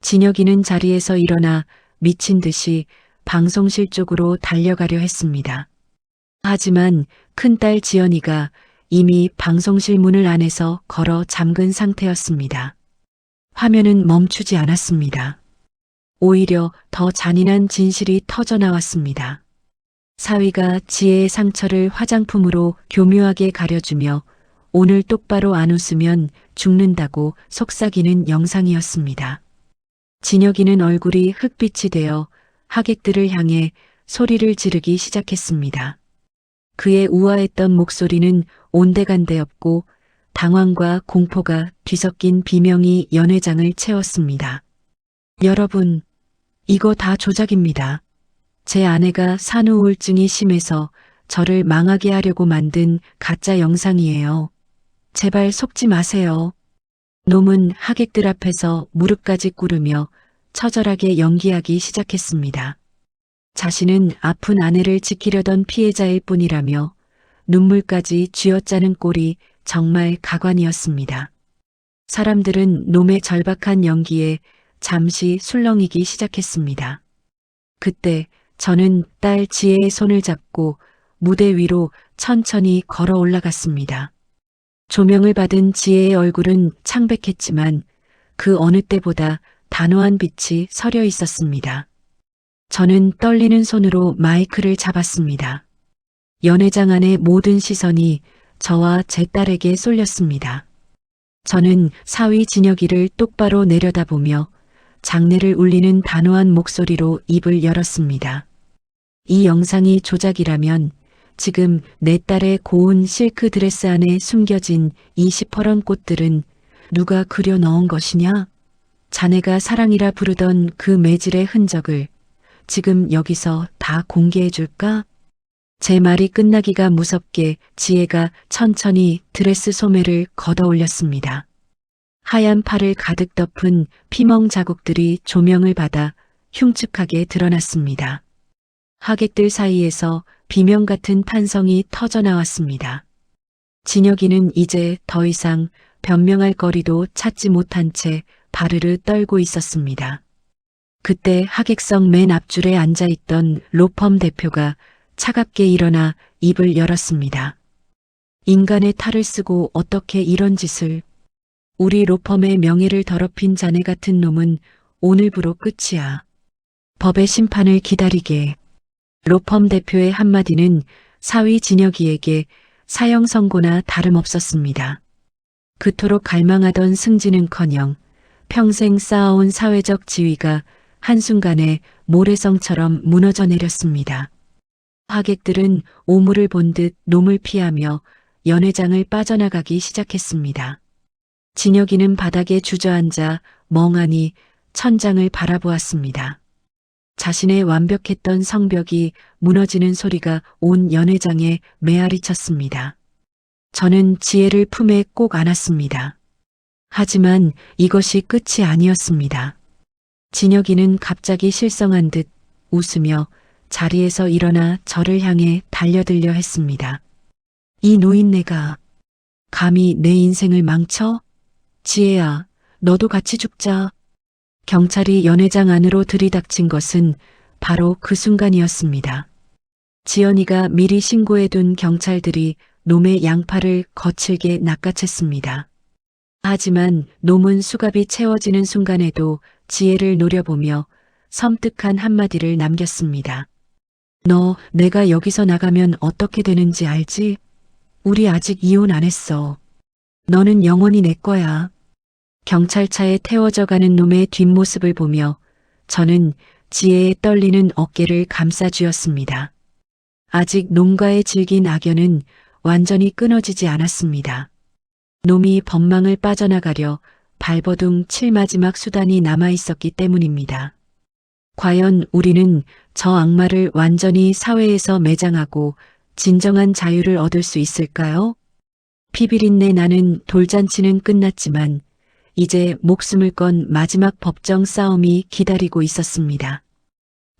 진혁이는 자리에서 일어나 미친 듯이 방송실 쪽으로 달려가려 했습니다. 하지만 큰딸 지연이가 이미 방송실 문을 안에서 걸어 잠근 상태였습니다. 화면은 멈추지 않았습니다. 오히려 더 잔인한 진실이 터져 나왔습니다. 사위가 지혜의 상처를 화장품으로 교묘하게 가려주며 오늘 똑바로 안 웃으면 죽는다고 속삭이는 영상이었습니다. 진혁이는 얼굴이 흑빛이 되어 하객들을 향해 소리를 지르기 시작했습니다. 그의 우아했던 목소리는 온데간데 없고 당황과 공포가 뒤섞인 비명이 연회장을 채웠습니다. 여러분, 이거 다 조작입니다. 제 아내가 산후 우울증이 심해서 저를 망하게 하려고 만든 가짜 영상이에요. 제발 속지 마세요. 놈은 하객들 앞에서 무릎까지 꿇으며 처절하게 연기하기 시작했습니다. 자신은 아픈 아내를 지키려던 피해자일 뿐이라며 눈물까지 쥐어짜는 꼴이 정말 가관이었습니다. 사람들은 놈의 절박한 연기에 잠시 술렁이기 시작했습니다. 그때 저는 딸 지혜의 손을 잡고 무대 위로 천천히 걸어 올라갔습니다. 조명을 받은 지혜의 얼굴은 창백했지만 그 어느 때보다 단호한 빛이 서려 있었습니다. 저는 떨리는 손으로 마이크를 잡았습니다. 연회장 안의 모든 시선이 저와 제 딸에게 쏠렸습니다. 저는 사위 진혁이를 똑바로 내려다보며 장내를 울리는 단호한 목소리로 입을 열었습니다. 이 영상이 조작이라면 지금 내 딸의 고운 실크 드레스 안에 숨겨진 이 시퍼런 꽃들은 누가 그려 넣은 것이냐? 자네가 사랑이라 부르던 그 매질의 흔적을 지금 여기서 다 공개해 줄까? 제 말이 끝나기가 무섭게 지혜가 천천히 드레스 소매를 걷어 올렸습니다. 하얀 팔을 가득 덮은 피멍 자국들이 조명을 받아 흉측하게 드러났습니다. 하객들 사이에서 비명 같은 탄성이 터져 나왔습니다. 진혁이는 이제 더 이상 변명할 거리도 찾지 못한 채 바르르 떨고 있었습니다. 그때 하객석 맨 앞줄에 앉아있던 로펌 대표가 차갑게 일어나 입을 열었습니다. 인간의 탈을 쓰고 어떻게 이런 짓을. 우리 로펌의 명예를 더럽힌 자네 같은 놈은 오늘부로 끝이야. 법의 심판을 기다리게. 로펌 대표의 한마디는 사위 진혁이에게 사형 선고나 다름없었습니다. 그토록 갈망하던 승진은커녕 평생 쌓아온 사회적 지위가 한순간에 모래성처럼 무너져 내렸습니다. 하객들은 오물을 본 듯 놈을 피하며 연회장을 빠져나가기 시작했습니다. 진혁이는 바닥에 주저앉아 멍하니 천장을 바라보았습니다. 자신의 완벽했던 성벽이 무너지는 소리가 온 연회장에 메아리쳤습니다. 저는 지혜를 품에 꼭 안았습니다. 하지만 이것이 끝이 아니었습니다. 진혁이는 갑자기 실성한 듯 웃으며 자리에서 일어나 저를 향해 달려들려 했습니다. 이 노인네가 감히 내 인생을 망쳐? 지혜야, 너도 같이 죽자. 경찰이 연회장 안으로 들이닥친 것은 바로 그 순간이었습니다. 지연이가 미리 신고해둔 경찰들이 놈의 양팔을 거칠게 낚아챘습니다. 하지만 놈은 수갑이 채워지는 순간에도 지혜를 노려보며 섬뜩한 한마디를 남겼습니다. 너 내가 여기서 나가면 어떻게 되는지 알지? 우리 아직 이혼 안 했어. 너는 영원히 내 거야. 경찰차에 태워져 가는 놈의 뒷모습을 보며 저는 지혜의 떨리는 어깨를 감싸쥐었습니다. 아직 놈과의 질긴 악연은 완전히 끊어지지 않았습니다. 놈이 법망을 빠져나가려 발버둥 칠 마지막 수단이 남아있었기 때문입니다. 과연 우리는 저 악마를 완전히 사회에서 매장하고 진정한 자유를 얻을 수 있을까요? 피비린내 나는 돌잔치는 끝났지만 이제 목숨을 건 마지막 법정 싸움이 기다리고 있었습니다.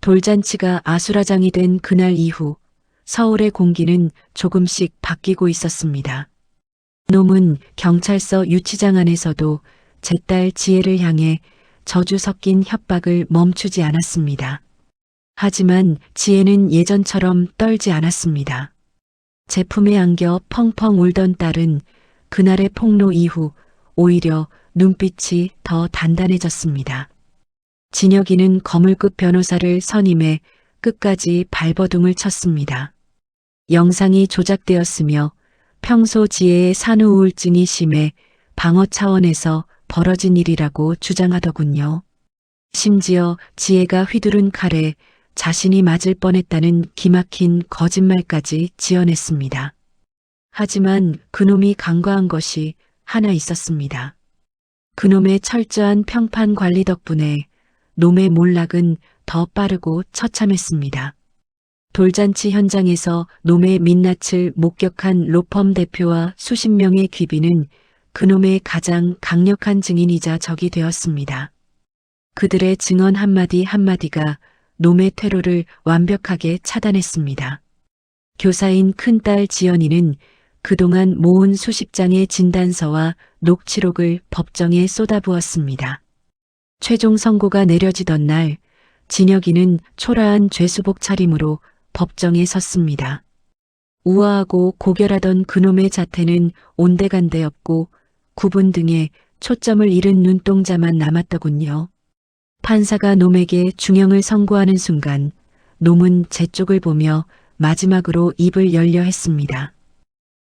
돌잔치가 아수라장이 된 그날 이후 서울의 공기는 조금씩 바뀌고 있었습니다. 놈은 경찰서 유치장 안에서도 제 딸 지혜를 향해 저주 섞인 협박을 멈추지 않았습니다. 하지만 지혜는 예전처럼 떨지 않았습니다. 제 품에 안겨 펑펑 울던 딸은 그날의 폭로 이후 오히려 눈빛이 더 단단해졌습니다. 진혁이는 거물급 변호사를 선임해 끝까지 발버둥을 쳤습니다. 영상이 조작되었으며 평소 지혜의 산후 우울증이 심해 방어 차원에서 벌어진 일이라고 주장하더군요. 심지어 지혜가 휘두른 칼에 자신이 맞을 뻔했다는 기막힌 거짓말까지 지어냈습니다. 하지만 그놈이 간과한 것이 하나 있었습니다. 그놈의 철저한 평판 관리 덕분에 놈의 몰락은 더 빠르고 처참했습니다. 돌잔치 현장에서 놈의 민낯을 목격한 로펌 대표와 수십 명의 귀비는 그놈의 가장 강력한 증인이자 적이 되었습니다. 그들의 증언 한마디 한마디가 놈의 퇴로를 완벽하게 차단했습니다. 교사인 큰딸 지연이는 그동안 모은 수십 장의 진단서와 녹취록을 법정에 쏟아부었습니다. 최종 선고가 내려지던 날 진혁이는 초라한 죄수복 차림으로 법정에 섰습니다. 우아하고 고결하던 그놈의 자태는 온데간데 없고 구분 등에 초점을 잃은 눈동자만 남았더군요. 판사가 놈에게 중형을 선고하는 순간 놈은 제 쪽을 보며 마지막으로 입을 열려 했습니다.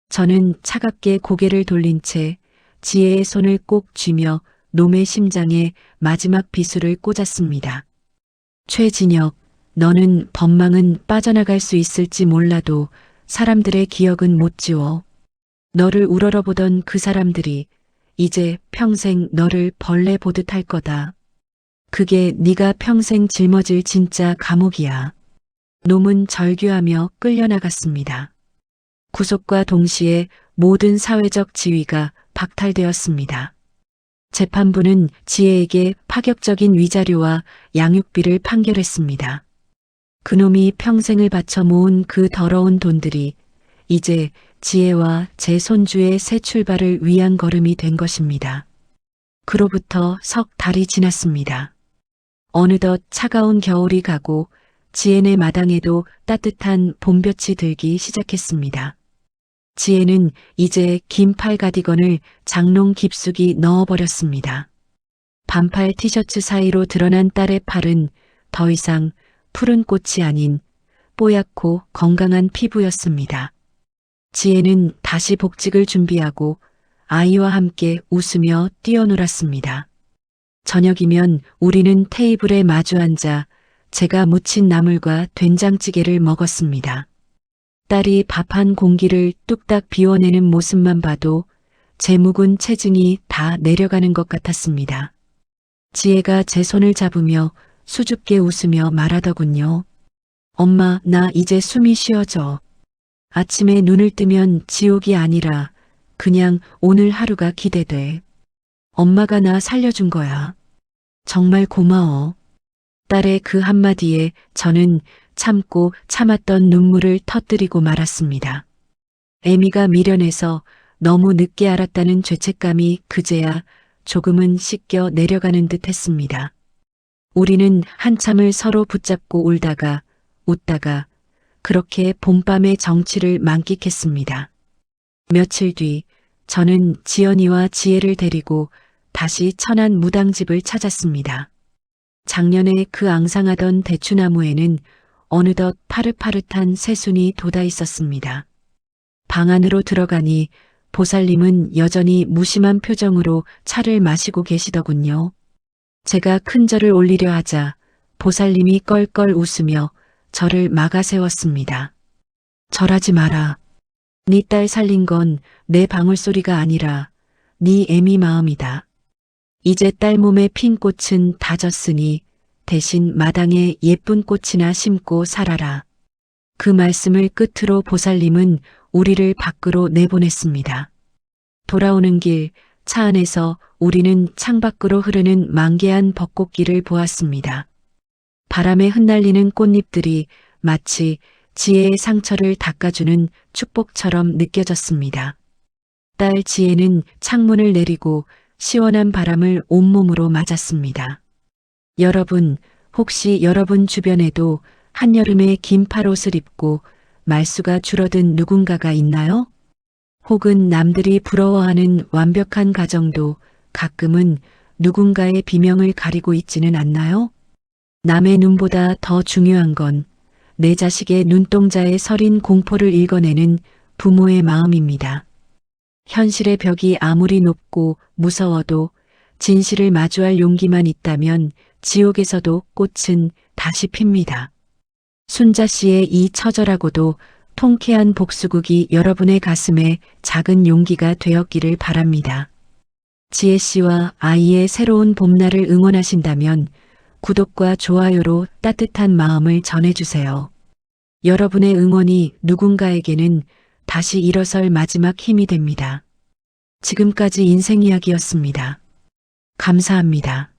저는 차갑게 고개를 돌린 채 지혜의 손을 꼭 쥐며 놈의 심장에 마지막 비수를 꽂았습니다. 최진혁, 너는 법망은 빠져나갈 수 있을지 몰라도 사람들의 기억은 못 지워. 너를 우러러보던 그 사람들이 이제 평생 너를 벌레 보듯 할 거다. 그게 네가 평생 짊어질 진짜 감옥이야. 놈은 절규하며 끌려나갔습니다. 구속과 동시에 모든 사회적 지위가 박탈되었습니다. 재판부는 지혜에게 파격적인 위자료와 양육비를 판결했습니다. 그놈이 평생을 바쳐 모은 그 더러운 돈들이 이제 지혜와 제 손주의 새 출발을 위한 걸음이 된 것입니다. 그로부터 석 달이 지났습니다. 어느덧 차가운 겨울이 가고 지혜네 마당에도 따뜻한 봄볕이 들기 시작했습니다. 지혜는 이제 긴 팔 가디건을 장롱 깊숙이 넣어버렸습니다. 반팔 티셔츠 사이로 드러난 딸의 팔은 더 이상 푸른 꽃이 아닌 뽀얗고 건강한 피부였습니다. 지혜는 다시 복직을 준비하고 아이와 함께 웃으며 뛰어놀았습니다. 저녁이면 우리는 테이블에 마주 앉아 제가 무친 나물과 된장찌개를 먹었습니다. 딸이 밥 한 공기를 뚝딱 비워내는 모습만 봐도 제 묵은 체증이 다 내려가는 것 같았습니다. 지혜가 제 손을 잡으며 수줍게 웃으며 말하더군요. 엄마, 나 이제 숨이 쉬어져. 아침에 눈을 뜨면 지옥이 아니라 그냥 오늘 하루가 기대돼. 엄마가 나 살려준 거야. 정말 고마워. 딸의 그 한마디에 저는 참고 참았던 눈물을 터뜨리고 말았습니다. 애미가 미련해서 너무 늦게 알았다는 죄책감이 그제야 조금은 씻겨 내려가는 듯 했습니다. 우리는 한참을 서로 붙잡고 울다가 웃다가 그렇게 봄밤의 정취를 만끽했습니다. 며칠 뒤 저는 지연이와 지혜를 데리고 다시 천안 무당집을 찾았습니다. 작년에 그 앙상하던 대추나무에는 어느덧 파릇파릇한 새순이 돋아 있었습니다. 방 안으로 들어가니 보살님은 여전히 무심한 표정으로 차를 마시고 계시더군요. 제가 큰 절을 올리려 하자 보살님이 껄껄 웃으며 저를 막아 세웠습니다. 절하지 마라. 네 딸 살린 건 내 방울소리가 아니라 네 애미 마음이다. 이제 딸 몸에 핀 꽃은 다 졌으니 대신 마당에 예쁜 꽃이나 심고 살아라. 그 말씀을 끝으로 보살님은 우리를 밖으로 내보냈습니다. 돌아오는 길 차 안에서 우리는 창밖으로 흐르는 만개한 벚꽃길을 보았습니다. 바람에 흩날리는 꽃잎들이 마치 지혜의 상처를 닦아주는 축복처럼 느껴졌습니다. 딸 지혜는 창문을 내리고 시원한 바람을 온몸으로 맞았습니다. 여러분, 혹시 여러분 주변에도 한여름에 긴 팔옷을 입고 말수가 줄어든 누군가가 있나요? 혹은 남들이 부러워하는 완벽한 가정도 가끔은 누군가의 비명을 가리고 있지는 않나요? 남의 눈보다 더 중요한 건 내 자식의 눈동자에 서린 공포를 읽어내는 부모의 마음입니다. 현실의 벽이 아무리 높고 무서워도 진실을 마주할 용기만 있다면 지옥에서도 꽃은 다시 핍니다. 순자 씨의 이 처절하고도 통쾌한 복수극이 여러분의 가슴에 작은 용기가 되었기를 바랍니다. 지혜 씨와 아이의 새로운 봄날을 응원하신다면 구독과 좋아요로 따뜻한 마음을 전해주세요. 여러분의 응원이 누군가에게는 다시 일어설 마지막 힘이 됩니다. 지금까지 인생 이야기였습니다. 감사합니다.